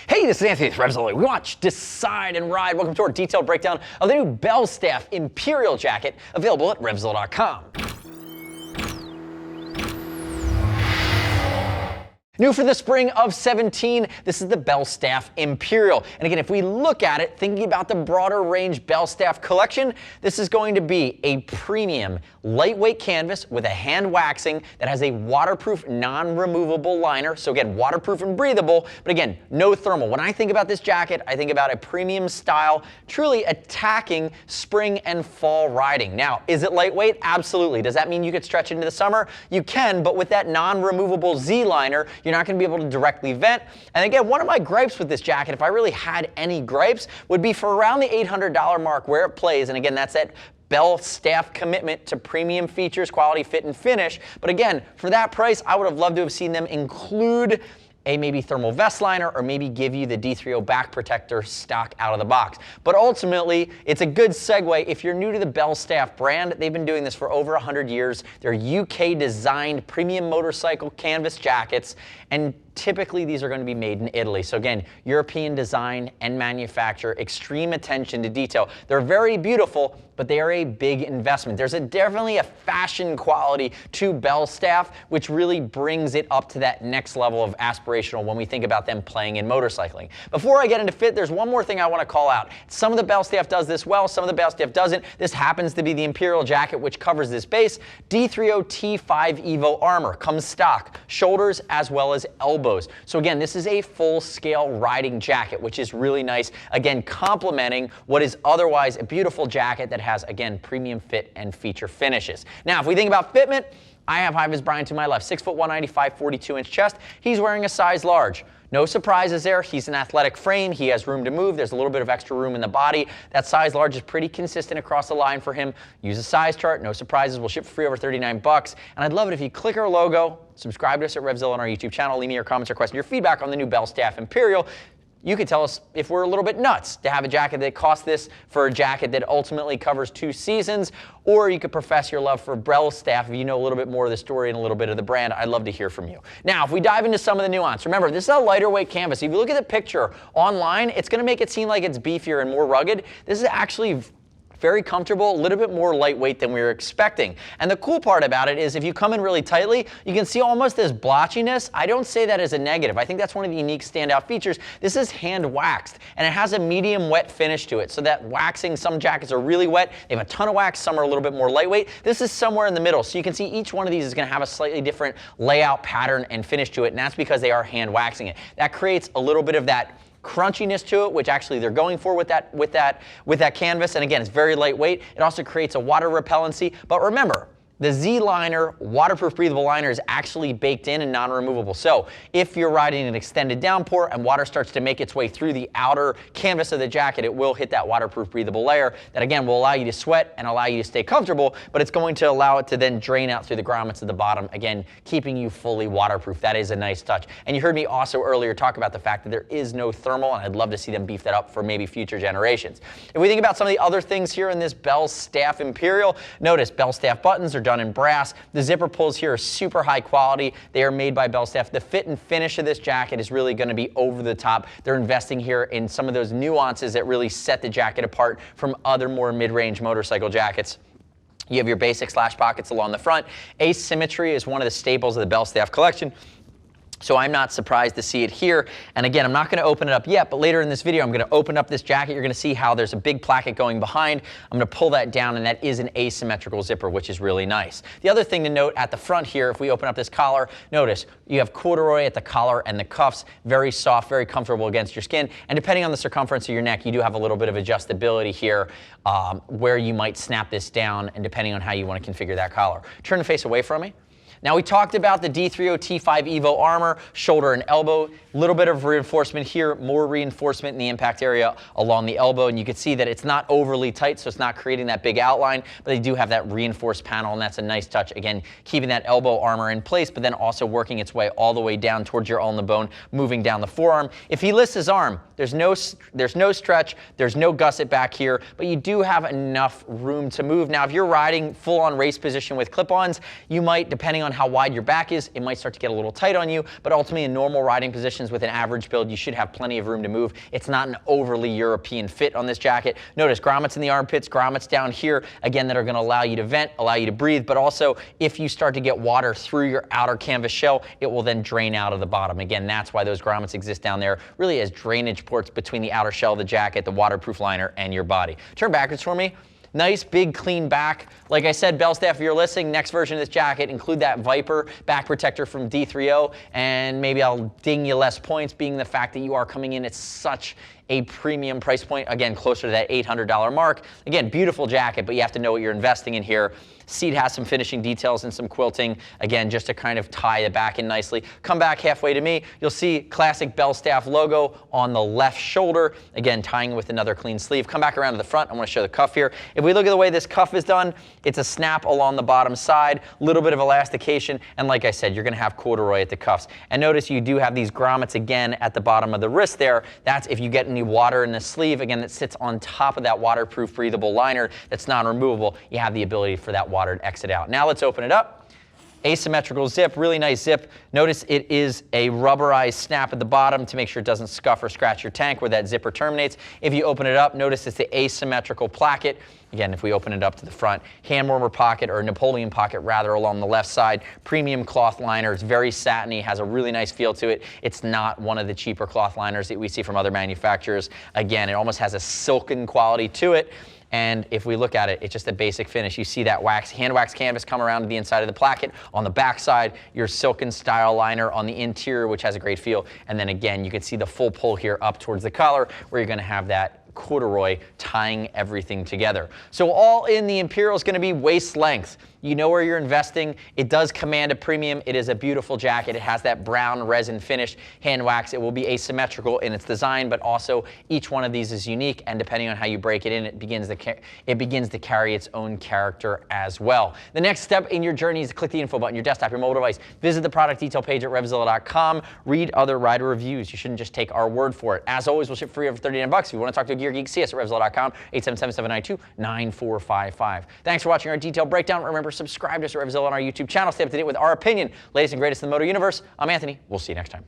Hey, this is Anthony with RevZilla. We watch, decide, and ride. Welcome to our detailed breakdown of the new Belstaff Imperial Jacket, available at RevZilla.com. New for the spring of 17, this is the Belstaff Imperial. And again, if we look at it, thinking about the broader range Belstaff collection, this is going to be a premium, lightweight canvas with a hand waxing that has a waterproof, non-removable liner. So again, waterproof and breathable, but again, no thermal. When I think about this jacket, I think about a premium style, truly attacking spring and fall riding. Now, is it lightweight? Absolutely. Does that mean you could stretch into the summer? You can, but with that non-removable Z-liner, you're not going to be able to directly vent. And again, one of my gripes with this jacket, if I really had any gripes, would be for around the $800 mark where it plays. And again, that's that Belstaff commitment to premium features, quality, fit, and finish. But again, for that price, I would have loved to have seen them include a maybe thermal vest liner or maybe give you the D30 back protector stock out of the box. But ultimately, it's a good segue. If you're new to the Belstaff brand, they've been doing this for over 100 years. They're UK designed premium motorcycle canvas jackets, and typically these are going to be made in Italy. So again, European design and manufacture, extreme attention to detail. They're very beautiful, but they are a big investment. There's definitely a fashion quality to Belstaff, which really brings it up to that next level of aspirational when we think about them playing in motorcycling. Before I get into fit, there's one more thing I want to call out. Some of the Belstaff does this well, some of the Belstaff doesn't. This happens to be the Imperial Jacket, which covers this base. D30 T5 Evo armor comes stock, shoulders as well as elbows. So again, this is a full-scale riding jacket, which is really nice. Again, complementing what is otherwise a beautiful jacket that has, again, premium fit and feature finishes. Now, if we think about fitment, I have High-Vis Brian to my left, 6 foot 195, 42-inch chest. He's wearing a size large. No surprises there. He's an athletic frame. He has room to move. There's a little bit of extra room in the body. That size large is pretty consistent across the line for him. Use a size chart. No surprises. We'll ship for free over 39 bucks. And I'd love it if you click our logo, subscribe to us at RevZilla on our YouTube channel, leave me your comments or questions, your feedback on the new Belstaff Imperial. You could tell us if we're a little bit nuts to have a jacket that costs this for a jacket that ultimately covers 2 seasons, or you could profess your love for Belstaff if you know a little bit more of the story and a little bit of the brand. I'd love to hear from you. Now, if we dive into some of the nuance, remember, this is a lighter weight canvas. If you look at the picture online, it's going to make it seem like it's beefier and more rugged. This is actually very comfortable, a little bit more lightweight than we were expecting. And the cool part about it is if you come in really tightly, you can see almost this blotchiness. I don't say that as a negative. I think that's one of the unique standout features. This is hand waxed, and it has a medium wet finish to it. So that waxing, some jackets are really wet. They have a ton of wax, some are a little bit more lightweight. This is somewhere in the middle. So you can see each one of these is gonna have a slightly different layout pattern and finish to it, and that's because they are hand waxing it. That creates a little bit of that crunchiness to it, which actually they're going for with that canvas. And again, it's very lightweight. It also creates a water repellency. But remember, the Z-liner, waterproof breathable liner, is actually baked in and non-removable. So if you're riding an extended downpour and water starts to make its way through the outer canvas of the jacket, it will hit that waterproof breathable layer that again will allow you to sweat and allow you to stay comfortable, but it's going to allow it to then drain out through the grommets at the bottom, again, keeping you fully waterproof. That is a nice touch. And you heard me also earlier talk about the fact that there is no thermal, and I'd love to see them beef that up for maybe future generations. If we think about some of the other things here in this Belstaff Imperial, notice Belstaff buttons are done in brass. The zipper pulls here are super high quality. They are made by Belstaff. The fit and finish of this jacket is really going to be over the top. They're investing here in some of those nuances that really set the jacket apart from other more mid-range motorcycle jackets. You have your basic slash pockets along the front. Asymmetry is one of the staples of the Belstaff collection, so I'm not surprised to see it here. And again, I'm not going to open it up yet, but later in this video, I'm going to open up this jacket. You're going to see how there's a big placket going behind. I'm going to pull that down, and that is an asymmetrical zipper, which is really nice. The other thing to note at the front here, if we open up this collar, notice you have corduroy at the collar and the cuffs, very soft, very comfortable against your skin. And depending on the circumference of your neck, you do have a little bit of adjustability here where you might snap this down, and depending on how you want to configure that collar. Turn the face away from me. Now, we talked about the D30 T5 Evo armor, shoulder and elbow, a little bit of reinforcement here, more reinforcement in the impact area along the elbow, and you can see that it's not overly tight, so it's not creating that big outline, but they do have that reinforced panel, and that's a nice touch. Again, keeping that elbow armor in place, but then also working its way all the way down towards your ulna bone, moving down the forearm. If he lifts his arm, there's no stretch, there's no gusset back here, but you do have enough room to move. Now, if you're riding full-on race position with clip-ons, you might, depending on how wide your back is, it might start to get a little tight on you, but ultimately in normal riding positions with an average build, you should have plenty of room to move. It's not an overly European fit on this jacket. Notice grommets in the armpits, grommets down here, again, that are going to allow you to vent, allow you to breathe, but also if you start to get water through your outer canvas shell, it will then drain out of the bottom. Again, that's why those grommets exist down there, really as drainage ports between the outer shell of the jacket, the waterproof liner, and your body. Turn backwards for me. Nice, big, clean back. Like I said, Belstaff, if you're listening, next version of this jacket, include that Viper back protector from D3O, and maybe I'll ding you less points, being the fact that you are coming in at such a premium price point, again, closer to that $800 mark. Again, beautiful jacket, but you have to know what you're investing in here. Seat has some finishing details and some quilting, again, just to kind of tie it back in nicely. Come back halfway to me, you'll see classic Belstaff logo on the left shoulder, again, tying with another clean sleeve. Come back around to the front, I want to show the cuff here. If we look at the way this cuff is done, it's a snap along the bottom side, little bit of elastication, and like I said, you're going to have corduroy at the cuffs. And notice you do have these grommets again at the bottom of the wrist there. That's if you get any water in the sleeve, again, that sits on top of that waterproof breathable liner that's non-removable, you have the ability for that water to exit out. Now let's open it up. Asymmetrical zip, really nice zip. Notice it is a rubberized snap at the bottom to make sure it doesn't scuff or scratch your tank where that zipper terminates. If you open it up, notice it's the asymmetrical placket. Again, if we open it up to the front, hand warmer pocket, or Napoleon pocket rather, along the left side. Premium cloth liner. It's very satiny, has a really nice feel to it. It's not one of the cheaper cloth liners that we see from other manufacturers. Again, it almost has a silken quality to it. And if we look at it, it's just a basic finish. You see that hand wax canvas come around to the inside of the placket. On the back side, your silken style liner on the interior, which has a great feel. And then again, you can see the full pull here up towards the collar, where you're going to have that corduroy tying everything together. So all in the Imperial is going to be waist length. You know where you're investing. It does command a premium. It is a beautiful jacket. It has that brown resin finish, hand wax. It will be asymmetrical in its design, but also each one of these is unique, and depending on how you break it in, it begins to carry its own character as well. The next step in your journey is to click the info button, your desktop, your mobile device. Visit the product detail page at RevZilla.com. Read other rider reviews. You shouldn't just take our word for it. As always, we'll ship free over $39. If you want to talk to a gear geek, see us at RevZilla.com, 877-792-9455. Thanks for watching our detailed breakdown. Remember, subscribe to us at RevZilla on our YouTube channel. Stay up to date with our opinion, latest and greatest in the motor universe. I'm Anthony. We'll see you next time.